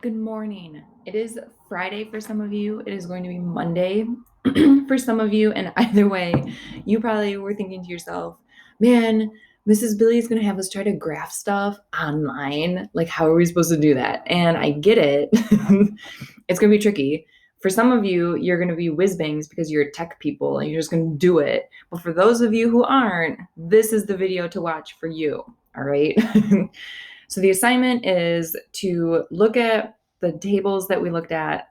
Good morning. It is Friday for some of you. It is going to be Monday for some of you. And either way, you probably were thinking to yourself, man, Mrs. Billy is going to have us try to graph stuff online. Like, how are we supposed to do that? And I get it. It's going to be tricky. For some of you, you're going to be whiz bangs because you're tech people and you're just going to do it. But for those of you who aren't, this is the video to watch for you. All right. So the assignment is to look at the tables that we looked at.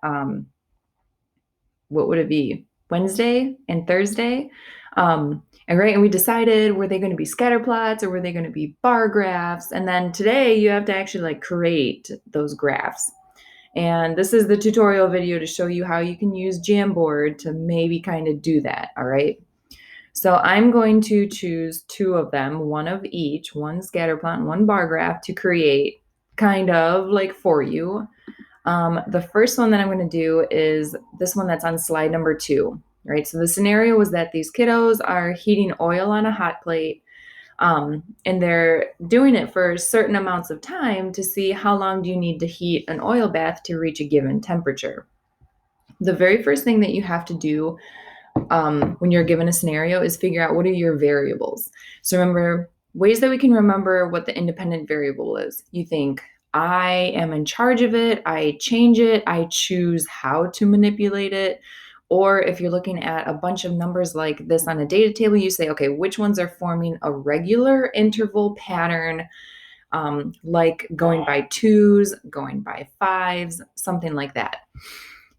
What would it be? Wednesday and Thursday. And we decided, were they going to be scatter plots or were they going to be bar graphs? And then today you have to actually like create those graphs. And this is the tutorial video to show you how you can use Jamboard to maybe kind of do that. All right. So I'm going to choose two of them, one of each, one scatter plot and one bar graph to create kind of like for you. The first one that I'm going to do is this one that's on slide number 2, right? So the scenario was that these kiddos are heating oil on a hot plate, and they're doing it for certain amounts of time to see how long do you need to heat an oil bath to reach a given temperature. The very first thing that you have to do when you're given a scenario is figure out what are your variables. So remember, ways that we can remember what the independent variable is. You think, I am in charge of it, I change it, I choose how to manipulate it. Or if you're looking at a bunch of numbers like this on a data table, you say, okay, which ones are forming a regular interval pattern, like going by 2s, going by 5s, something like that.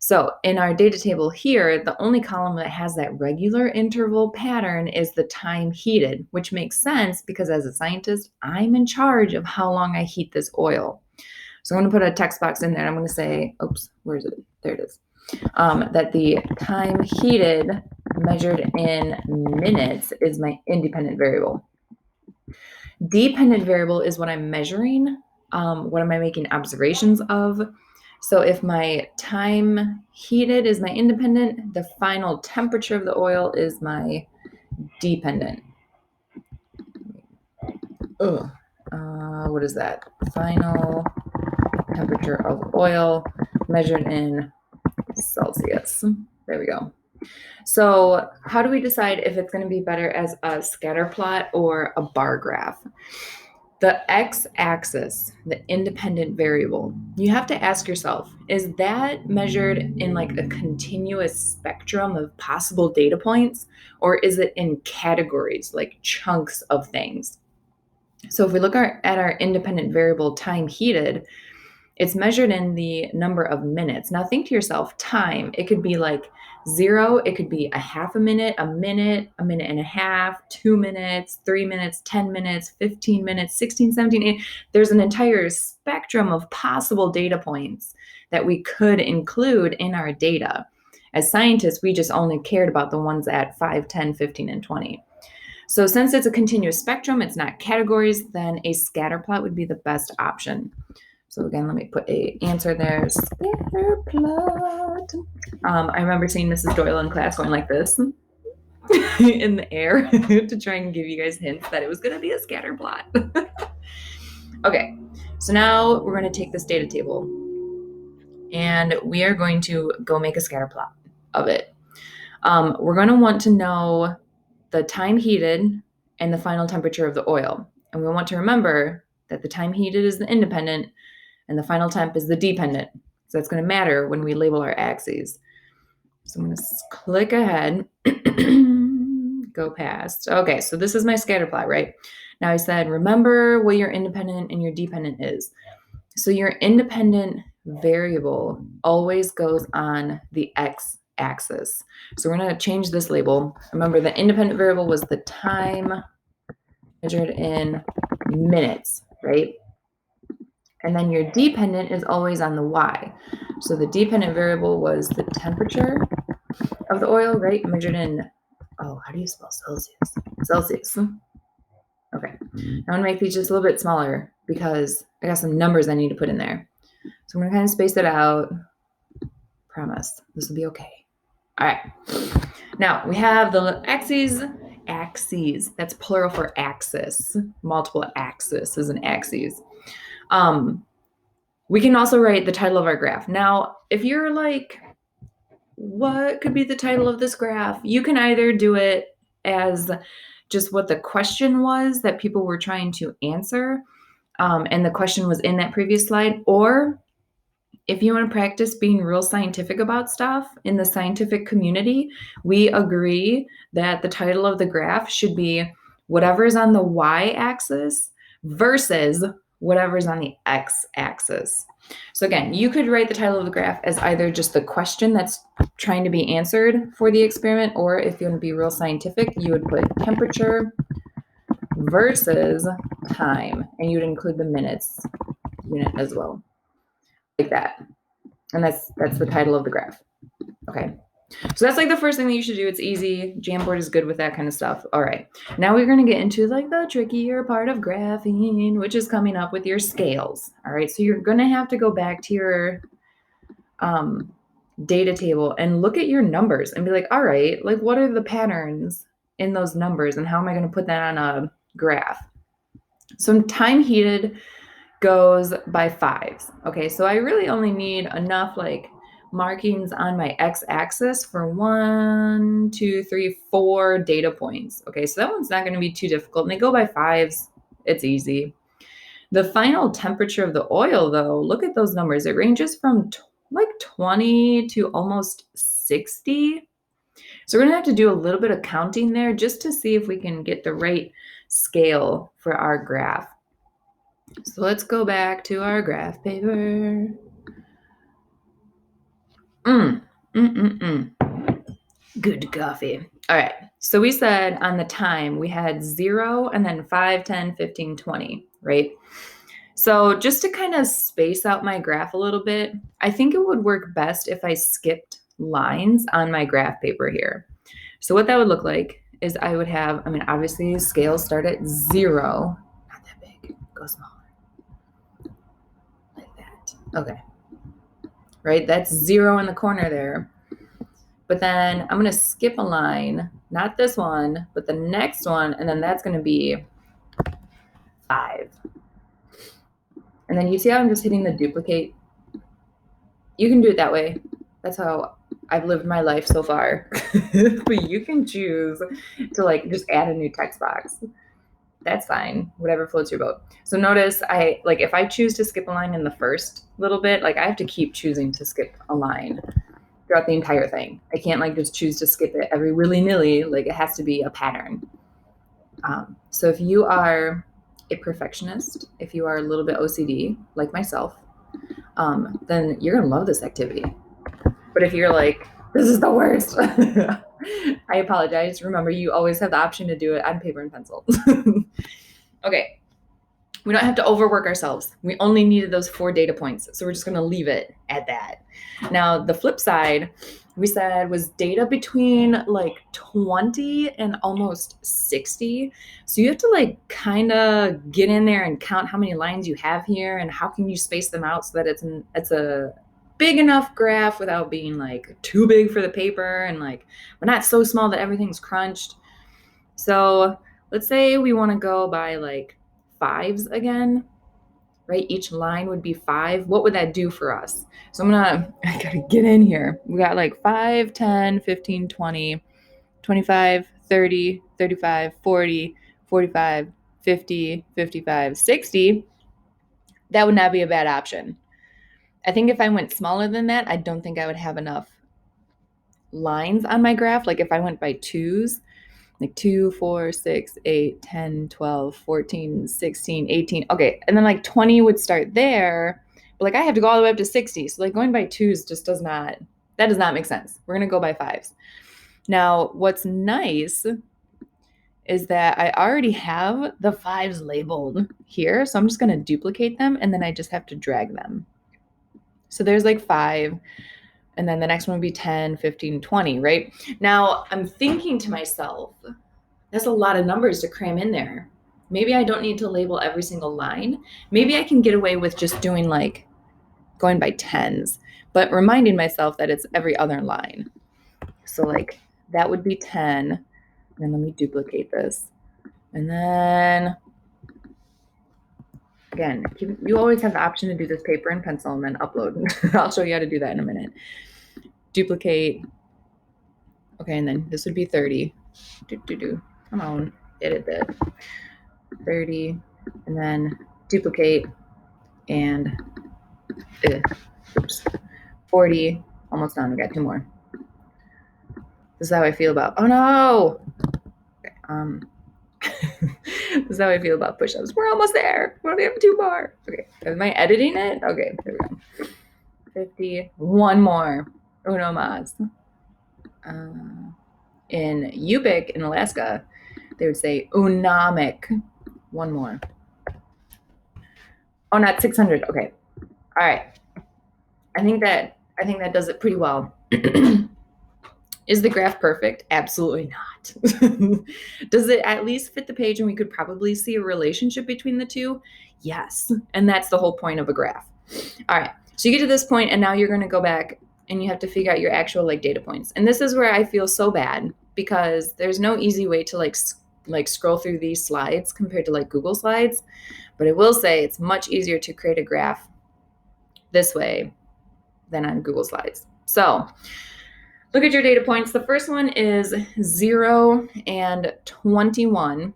So in our data table here, the only column that has that regular interval pattern is the time heated, which makes sense because as a scientist, I'm in charge of how long I heat this oil. So I'm going to put a text box in there and I'm going to say, oops, where is it? There it is. That the time heated measured in minutes is my independent variable. Dependent variable is what I'm measuring. What am I making observations of? So if my time heated is my independent, the final temperature of the oil is my dependent. What is that? Final temperature of oil measured in Celsius. There we go. So how do we decide if it's going to be better as a scatter plot or a bar graph? The x-axis, the independent variable, you have to ask yourself, is that measured in like a continuous spectrum of possible data points, or is it in categories, like chunks of things? So if we look at our independent variable time heated, it's measured in the number of minutes. Now think to yourself, time, it could be like 0, it could be a half a minute and a half, 2 minutes, 3 minutes, 10 minutes, 15 minutes, 16, 17, 18. There's an entire spectrum of possible data points that we could include in our data. As scientists, we just only cared about the ones at 5, 10, 15, and 20. So since it's a continuous spectrum, it's not categories, then a scatter plot would be the best option. So again, let me put a answer there. Scatter plot. I remember seeing Mrs. Doyle in class going like this in the air to try and give you guys hints that it was going to be a scatter plot. Okay, so now we're going to take this data table and we are going to go make a scatter plot of it. We're going to want to know the time heated and the final temperature of the oil. And we want to remember that the time heated is the independent and the final temp is the dependent. So that's going to matter when we label our axes. So I'm going to click ahead, go past. Okay, so this is my scatter plot, right? Now I said, remember what your independent and your dependent is. So your independent variable always goes on the x-axis. So we're going to change this label. Remember, the independent variable was the time measured in minutes, right? And then your dependent is always on the y. So the dependent variable was the temperature of the oil, right? Measured in, how do you spell Celsius? Celsius. Okay. Now I'm going to make these just a little bit smaller because I got some numbers I need to put in there. So I'm going to kind of space it out. Promise. This will be okay. All right. Now we have the axes. That's plural for axis. Multiple axis is an axis. We can also write the title of our graph. Now, if you're like, what could be the title of this graph? You can either do it as just what the question was that people were trying to answer, and the question was in that previous slide, or if you want to practice being real scientific about stuff in the scientific community, we agree that the title of the graph should be whatever is on the y-axis versus whatever is on the x-axis. So again, you could write the title of the graph as either just the question that's trying to be answered for the experiment, or if you want to be real scientific, you would put temperature versus time, and you would include the minutes unit as well, like that. And that's the title of the graph. Okay. So that's like the first thing that you should do. It's easy. Jamboard is good with that kind of stuff. All right. Now we're going to get into like the trickier part of graphing, which is coming up with your scales. All right. So you're going to have to go back to your data table and look at your numbers and be like, all right, like what are the patterns in those numbers and how am I going to put that on a graph? So time heated goes by fives. Okay, so I really only need enough like markings on my x-axis for 1, 2, 3, 4 data points. Okay, so that one's not going to be too difficult. And they go by fives. It's easy. The final temperature of the oil, though, look at those numbers. It ranges from like 20 to almost 60. So we're going to have to do a little bit of counting there just to see if we can get the right scale for our graph. So let's go back to our graph paper. Good coffee. All right. So we said on the time we had 0 and then 5, 10, 15, 20, right? So just to kind of space out my graph a little bit, I think it would work best if I skipped lines on my graph paper here. So what that would look like is I would have, I mean, obviously scales start at 0. Not that big. Go smaller. Like that. Okay. Right? That's 0 in the corner there. But then I'm going to skip a line, not this one, but the next one, and then that's going to be 5. And then you see how I'm just hitting the duplicate? You can do it that way. That's how I've lived my life so far. But you can choose to like just add a new text box. That's fine. Whatever floats your boat. So notice if I choose to skip a line in the first little bit, like I have to keep choosing to skip a line throughout the entire thing. I can't like just choose to skip it every willy-nilly. Like it has to be a pattern. So if you are a perfectionist, if you are a little bit OCD like myself, then you're gonna love this activity. But if you're like, this is the worst, I apologize. Remember, you always have the option to do it on paper and pencil. Okay. We don't have to overwork ourselves. We only needed those 4 data points. So we're just going to leave it at that. Now, the flip side, we said was data between like 20 and almost 60. So you have to like kind of get in there and count how many lines you have here and how can you space them out so that it's a big enough graph without being like too big for the paper and like but not so small that everything's crunched. So let's say we want to go by like 5s again, right? Each line would be 5. What would that do for us? So I gotta get in here. We got like 5, 10, 15, 20, 25, 30, 35, 40, 45, 50, 55, 60. That would not be a bad option. I think if I went smaller than that, I don't think I would have enough lines on my graph. Like if I went by 2s, like 2, 4, 6, 8, 10, 12, 14, 16, 18. Okay. And then like 20 would start there. But like I have to go all the way up to 60. So like going by 2s just does not make sense. We're going to go by 5s. Now, what's nice is that I already have the 5s labeled here. So I'm just going to duplicate them and then I just have to drag them. So there's like 5. And then the next one would be 10, 15, 20, right? Now I'm thinking to myself, that's a lot of numbers to cram in there. Maybe I don't need to label every single line. Maybe I can get away with just doing like going by 10s, but reminding myself that it's every other line. So like that would be 10. And then let me duplicate this. And then again, you always have the option to do this paper and pencil and then upload. I'll show you how to do that in a minute. Duplicate. Okay, and then this would be 30. Come on, edit that. 30, and then duplicate, and oops, 40. Almost done. We got 2 more. This is how I feel about. Oh no. Okay, this is how I feel about push-ups. We're almost there. We only have 2 more. Okay, am I editing it? Okay, there we go. 50. 1 more. Uno más. In Yupik, in Alaska, they would say unamic. 1 more. Oh, not 600. Okay. All right. I think that does it pretty well. Is the graph perfect? Absolutely not. Does it at least fit the page and we could probably see a relationship between the two? Yes. And that's the whole point of a graph. All right. So you get to this point and now you're going to go back and you have to figure out your actual like data points. And this is where I feel so bad because there's no easy way to like scroll through these slides compared to like Google Slides. But I will say it's much easier to create a graph this way than on Google Slides. So look at your data points. The first one is 0 and 21.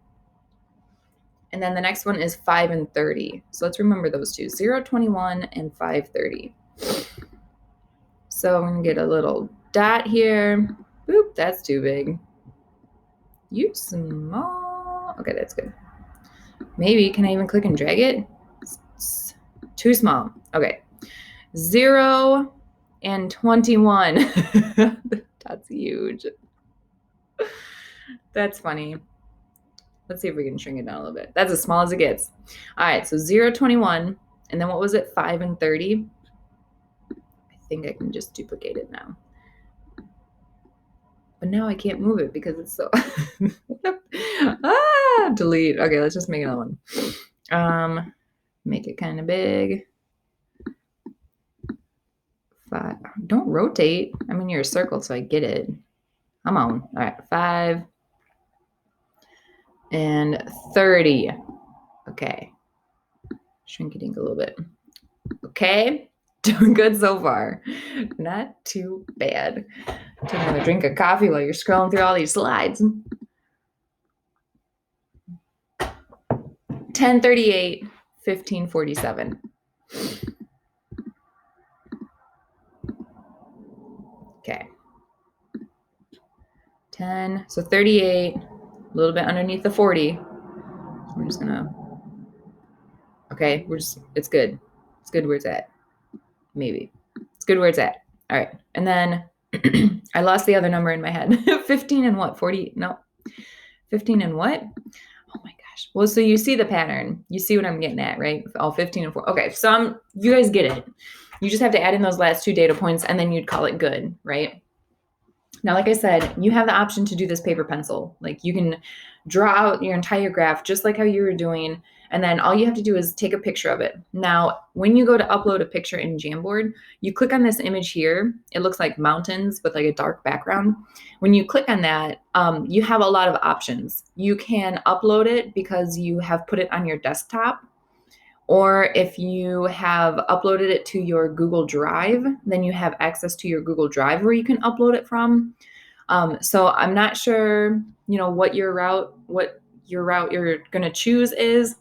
And then the next one is 5 and 30. So let's remember those two, 0, 21 and 5, 30. So I'm going to get a little dot here. Boop, that's too big. You small. Okay, that's good. Maybe, can I even click and drag it? It's too small. Okay. 0 and 21. That's huge. That's funny. Let's see if we can shrink it down a little bit. That's as small as it gets. All right, so 0, 21. And then what was it? 5 and 30. I think I can just duplicate it now. But now I can't move it because it's so... delete. Okay, let's just make another one. Make it kind of big. 5. Don't rotate. I'm in your circle, so I get it. Come on. All right, 5 and 30. Okay. Shrink it a little bit. Okay. Doing good so far. Not too bad. Taking a drink of coffee while you're scrolling through all these slides. 1038, 1547. Okay. 10, so 38, a little bit underneath the 40. We're just gonna, okay, it's good. It's good where it's at. Maybe. It's good where it's at. All right. And then I lost the other number in my head. 15 and what? 40? No. 15 and what? Oh my gosh. Well, so you see the pattern. You see what I'm getting at, right? All 15 and 4. Okay. So you guys get it. You just have to add in those last 2 data points and then you'd call it good, right? Now, like I said, you have the option to do this paper pencil. Like you can draw out your entire graph just like how you were doing. And then all you have to do is take a picture of it. Now, when you go to upload a picture in Jamboard, you click on this image here. It looks like mountains with like a dark background. When you click on that, you have a lot of options. You can upload it because you have put it on your desktop. Or if you have uploaded it to your Google Drive, then you have access to your Google Drive where you can upload it from. So I'm not sure, what your route you're going to choose is.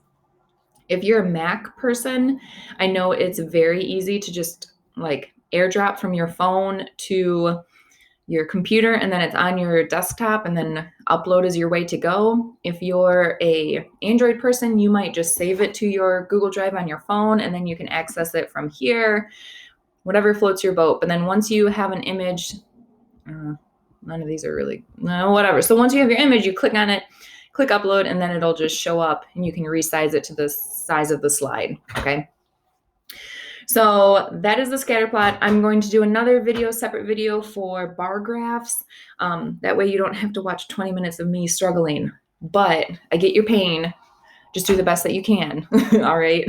If you're a Mac person, I know it's very easy to just like airdrop from your phone to your computer and then it's on your desktop and then upload is your way to go. If you're a Android person, you might just save it to your Google Drive on your phone and then you can access it from here, whatever floats your boat. But then once you have an image, none of these are really, no, whatever. So once you have your image, you click on it, click upload, and then it'll just show up and you can resize it to the size of the slide, okay? So that is the scatter plot. I'm going to do another separate video for bar graphs. That way you don't have to watch 20 minutes of me struggling, but I get your pain. Just do the best that you can, all right?